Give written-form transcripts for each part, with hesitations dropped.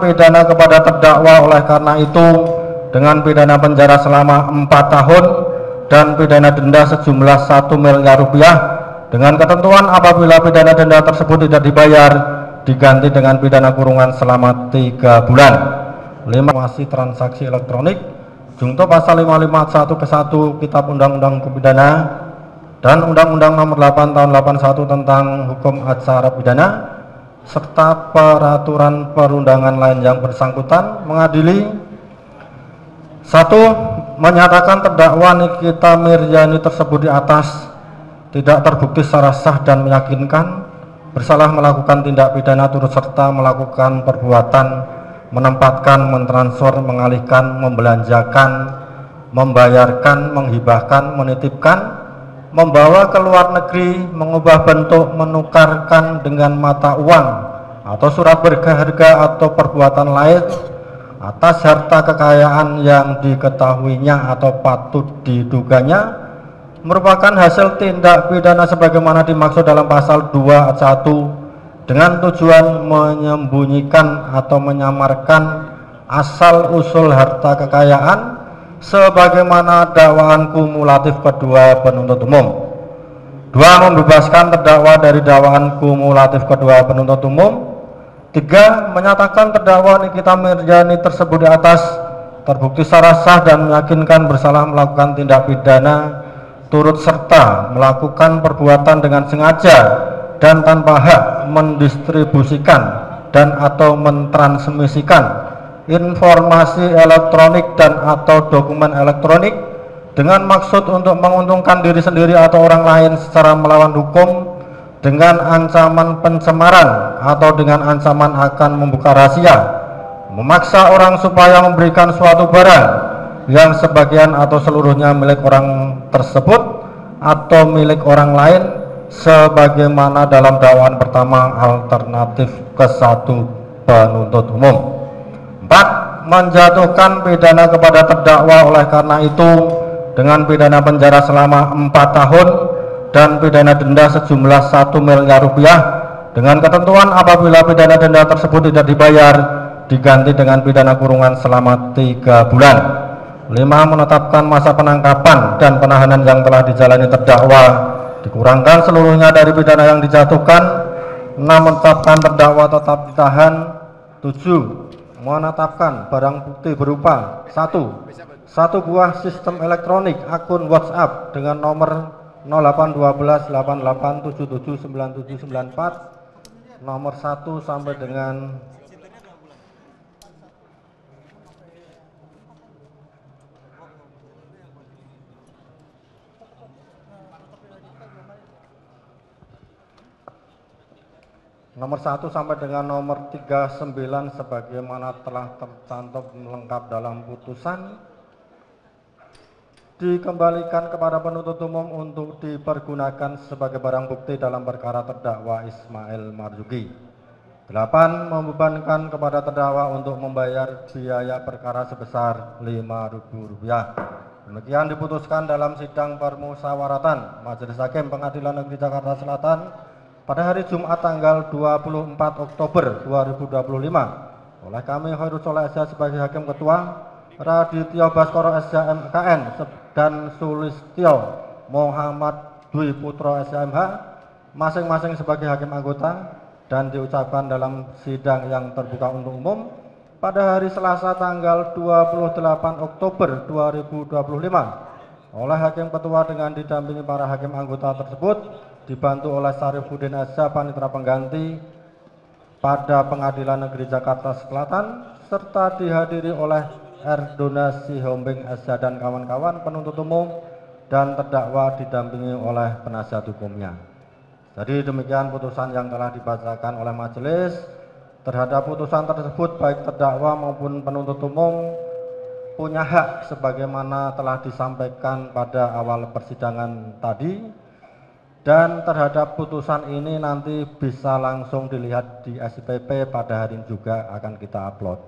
pidana kepada terdakwa. Oleh karena itu, dengan pidana penjara selama 4 tahun dan pidana denda sejumlah 1 miliar rupiah, dengan ketentuan apabila pidana denda tersebut tidak dibayar, diganti dengan pidana kurungan selama 3 bulan. 5. Masih transaksi elektronik junto pasal 551 ke 1 Kitab Undang-Undang Hukum Pidana dan Undang-Undang Nomor 8 Tahun 81 tentang Hukum Acara Pidana serta peraturan perundangan lain yang bersangkutan mengadili: 1. Menyatakan terdakwa Nikita Mirzani tersebut di atas tidak terbukti secara sah dan meyakinkan bersalah melakukan tindak pidana turut serta melakukan perbuatan menempatkan, mentransfer, mengalihkan, membelanjakan, membayarkan, menghibahkan, menitipkan, membawa ke luar negeri, mengubah bentuk, menukarkan dengan mata uang atau surat berharga atau perbuatan lain atas harta kekayaan yang diketahuinya atau patut diduganya merupakan hasil tindak pidana sebagaimana dimaksud dalam pasal 2 ayat 1 dengan tujuan menyembunyikan atau menyamarkan asal usul harta kekayaan sebagaimana dakwaan kumulatif kedua penuntut umum. 2. Membebaskan terdakwa dari dakwaan kumulatif kedua penuntut umum. 3. Menyatakan terdakwa Nikita Mirzani tersebut di atas terbukti secara sah dan meyakinkan bersalah melakukan tindak pidana turut serta melakukan perbuatan dengan sengaja dan tanpa hak mendistribusikan dan atau mentransmisikan informasi elektronik dan atau dokumen elektronik dengan maksud untuk menguntungkan diri sendiri atau orang lain secara melawan hukum dengan ancaman pencemaran atau dengan ancaman akan membuka rahasia, memaksa orang supaya memberikan suatu barang yang sebagian atau seluruhnya milik orang tersebut atau milik orang lain sebagaimana dalam dakwaan pertama alternatif ke 1 penuntut umum. 4. Menjatuhkan pidana kepada terdakwa. Oleh karena itu, dengan pidana penjara selama 4 tahun dan pidana denda sejumlah 1 miliar rupiah, dengan ketentuan apabila pidana denda tersebut tidak dibayar, diganti dengan pidana kurungan selama 3 bulan. 5. Menetapkan masa penangkapan dan penahanan yang telah dijalani terdakwa dikurangkan seluruhnya dari pidana yang dijatuhkan. 6. Menetapkan terdakwa tetap ditahan. 7. Menetapkan barang bukti berupa: 1. Satu buah sistem elektronik akun WhatsApp dengan nomor 081288779794 nomor 1 sampai dengan nomor 1 sampai dengan nomor 39 sebagaimana telah tercantum lengkap dalam putusan, dikembalikan kepada penuntut umum untuk dipergunakan sebagai barang bukti dalam perkara terdakwa Ismail Marzuki. 8. Membebankan kepada terdakwa untuk membayar biaya perkara sebesar Rp5.000. Demikian diputuskan dalam sidang permusyawaratan Majelis Hakim Pengadilan Negeri Jakarta Selatan pada hari Jumat tanggal 24 Oktober 2025 oleh kami Khairul Sholeh SH sebagai Hakim Ketua, Radityo Baskoro SH MKN dan Sulistyo Muhammad Dwi Putro SHMH masing-masing sebagai Hakim Anggota, dan diucapkan dalam sidang yang terbuka untuk umum pada hari Selasa tanggal 28 Oktober 2025 oleh Hakim Ketua dengan didampingi para Hakim Anggota tersebut, dibantu oleh Syarifuddin SH Panitera Pengganti pada Pengadilan Negeri Jakarta Selatan, serta dihadiri oleh Erdona Sihombing SH dan kawan-kawan penuntut umum dan terdakwa didampingi oleh penasihat hukumnya. Jadi demikian putusan yang telah dibacakan oleh majelis. Terhadap putusan tersebut baik terdakwa maupun penuntut umum punya hak sebagaimana telah disampaikan pada awal persidangan tadi. Dan terhadap putusan ini nanti bisa langsung dilihat di SIPP pada hari ini juga akan kita upload.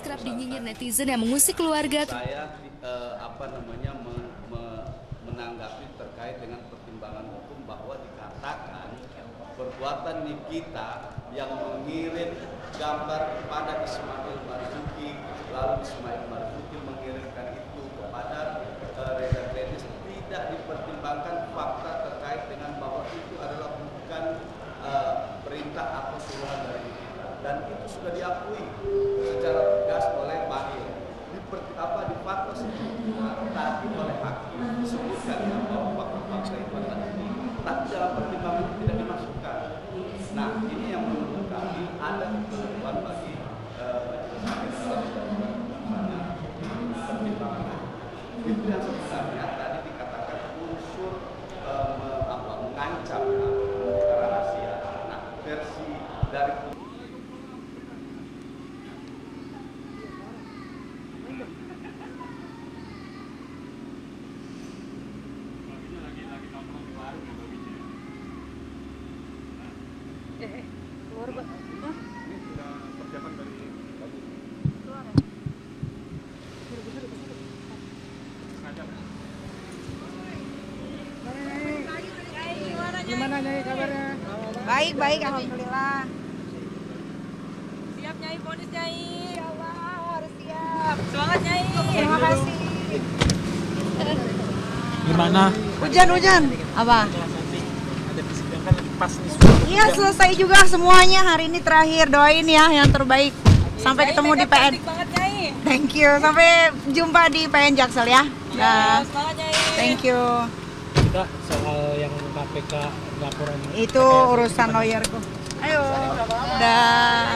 Kerap dinyinyir netizen yang mengusik keluarga. Saya menanggapi terkait dengan pertimbangan hukum bahwa dikatakan perbuatan Nikita yang mengirim gambar kepada Ismail Marzuki, lalu Ismail Marzuki mengirimkan itu kepada Reza Dennis, tidak dipertimbangkan fakta terkait dengan bahwa itu adalah bukan perintah atau suruhan dari Nikita, dan itu sudah diakui secara tegas oleh Mahir. Di fakta tadi oleh hakim disebutkan bahwa fakta-fakta itu adalah ini, tapi dalam pertimbangan itu tidak dimasukkan. Nah, ini yang menurut kami ada ketentuan bagi majelis hakim dalam pertimbangan. Itu yang sebenarnya tadi dikatakan unsur mengancam rahasia. Nah, versi dari Nyai kabarnya? Baik, alhamdulillah. Siap Nyai, ponis Nyai. Ya Allah, harus siap. Semangat Nyai. Terima kasih. Gimana? Hujan. Apa? Ada persidangan lagi pas nih. Iya, selesai juga semuanya. Hari ini terakhir. Doain ya yang terbaik. Sampai ketemu di PN. Cantik banget Nyai. Thank you. Sampai jumpa di PN Jaksel ya. Dah. Semangat Nyai. Thank you. Kita soal yang KPK laporan. Itu urusan lawyerku. Ayo. Dah.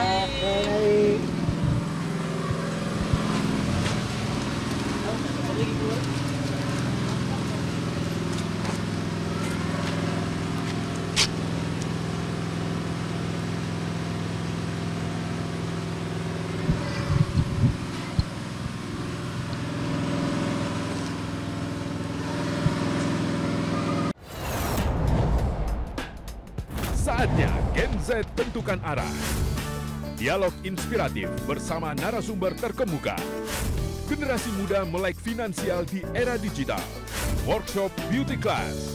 Saatnya Gen Z tentukan arah. Dialog inspiratif bersama narasumber terkemuka. Generasi muda melek finansial di era digital. Workshop beauty class.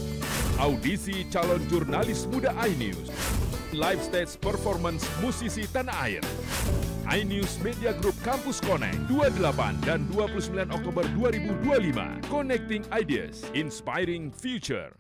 Audisi calon jurnalis muda iNews. Live stage performance musisi tanah air. iNews Media Group Campus Connect 28 dan 29 Oktober 2025. Connecting Ideas, Inspiring Future.